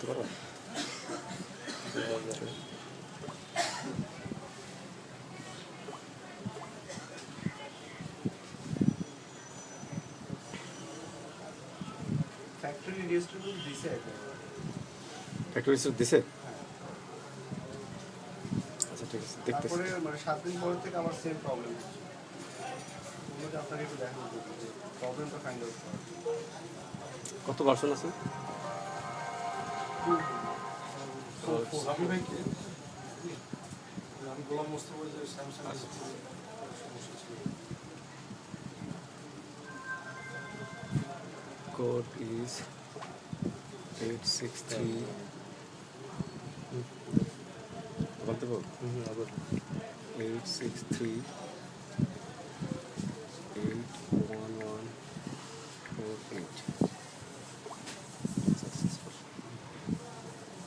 করতে পারো? ফ্যাক্টরি রেজিস্ট্রেবল দিছে এখন। ফ্যাক্টরি রিসিপ্ট দিছে? আচ্ছা ঠিক আছে, দেখতেছি। তারপরে মানে 7 দিন পর থেকে আমার সেম প্রবলেম হচ্ছে। বললো যে আপনাকে একটু দেখানো যে প্রবলেমটা ফাইন্ড আউট করা। কত ভার্সন আছে? সামি ভাই কি? আমি গোলাম মোস্তফা যে স্যামসাং সমস্যা ছিল। কোড ইজ 863 বলতে পারো? 863